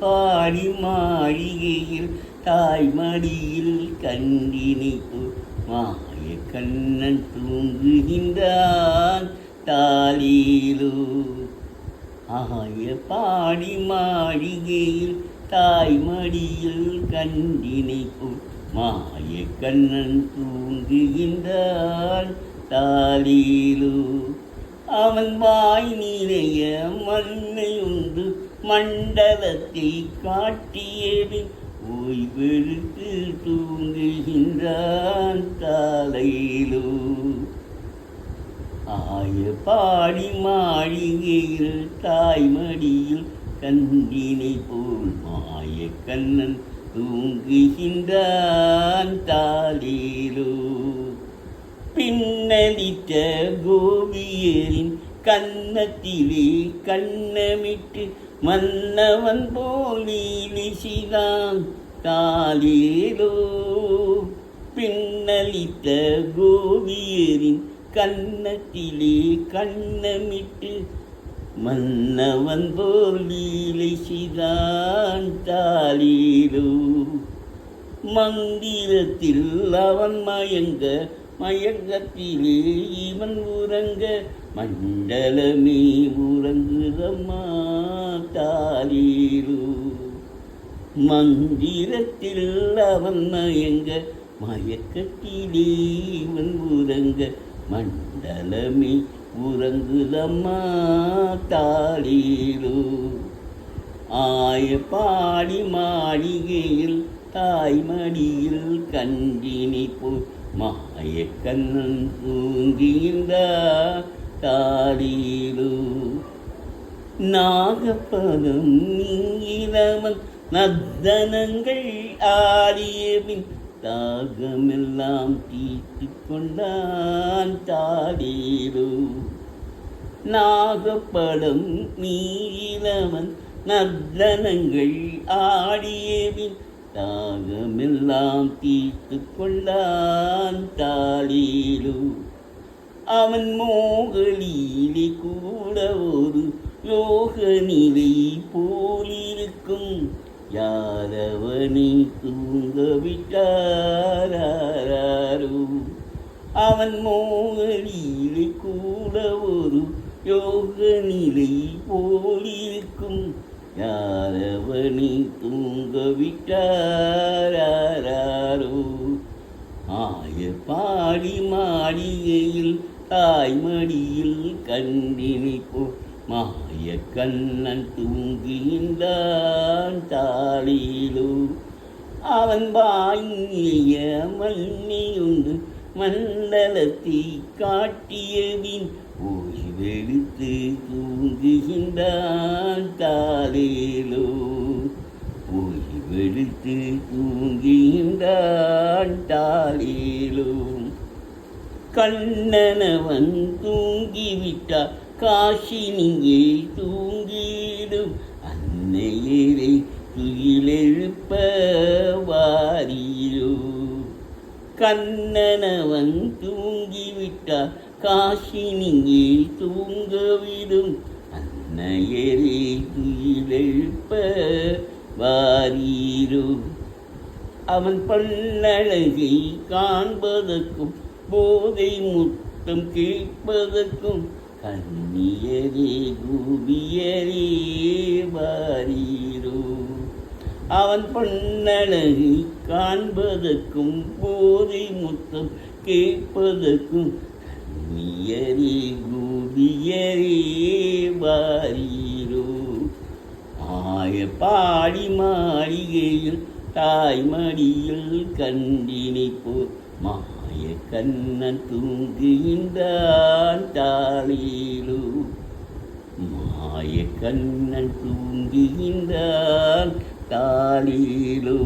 பாடி மாளிகையில் தாய்மடியில் கண்டினிப்பு மாய கண்ணன் தூங்குகின்றான் தாளிலோ. ஆய பாடி மாளிகையில் தாய்மடியில் கண்டினிப்பு மாய கண்ணன் தூங்குகின்றான் தாளிலோ. அவன் வாய் நிறைய மண்ணை உண்டு மண்டலத்தை காட்டியது ஓய்வெடுத்து தூங்குகின்றான் தாளையிலோ. ஆய பாடி மாளிகையில் தாய்மடியில் கண்டினை போல் மாய கண்ணன் தூங்குகின்றான் தாளிலோ. பின்னலிட்ட கோபியரின் கன்னத்திலே கண்ணமிட்டு மன்னவன் போல் வீசிதான் தாளிலோ. பின்னலிட்ட கோபியரின் கன்னத்திலே கண்ணமிட்டு மன்னவன் போல் வீசிதான் தாளிலோ. மந்திரத்தில் அவன் மயங்க மயக்கத்திலே இவன் உறங்க மண்டலமே உறங்குதம்மா தாளிலோ. மந்திரத்தில் அவன் மயங்க மயக்கத்திலே இவன் உறங்க மண்டலமே உறங்குதம்மா தாளிலோ. ஆய பாடி மாளிகையில் தாய்மடியில் கண்டினை போல் மாய கண்ணன் தூங்குகின்றான் தாளிலோ. நாகப்பதம் நீங்கினவன் நர்த்தனங்கள் ஆடியபின் தாகமெல்லாம் தீர்த்து கொண்டான் தாளிலோ. நாகப்படம் நீங்கினவன் நர்த்தனங்கள் ஆடியபின் தாகமெல்லாம் தீர்த்து கொண்டான் தாளிலோ. அவன் மோகலிலே கூட ஒரு யோக நிலை போலிருக்கும் யாரவனை தூங்கவிட்டாரோ. அவன் மோகலிலே கூட ஒரு யோக நிலை போலிருக்கும் யாரவனை தூங்கவிட்டாரோ. ஆய பாடி மாளிகையில் தாய்மடியில் கண்டினை போல் மாய கண்ணன் தூங்குகின்றான் தாளிலோ. அவன் வாங்கிய மண்ணியுண்டு மண்டலத்தை காட்டியதின் ஓய்வெடுத்து தூங்குகின்றான் தாளிலோ. ஓய்வெடுத்து தூங்குகின்றான் தாளிலோ. கண்ணனவன் தூங்கிவிட்டார் காசினியே தூங்கிடும் அன்னையரை துயிலெழுப்ப வாரிலோ. கண்ணனவன் தூங்கிவிட்டார் காசினியே தூங்கவிடும் அன்னையரை துயிலெழுப்ப வாரீரோ. அவன் பன்னழகை காண்பதற்கும் போதை முத்தம் கேட்பதற்கும் கண்ணியரே கூபியரே வாரீரோ. அவன் பன்னழகை காண்பதற்கும் போதை முத்தம் கேட்பதற்கும் கண்ணியரே கூபியரே வாரீரோ. ஆய பாடி மாளிகையில் தாய்மடியில் கண்டினை போல் மாய கண்ணன் தூங்குகின்றான் தாளிலோ. மாய கண்ணன் தூங்குகின்றான் தாளிலோ.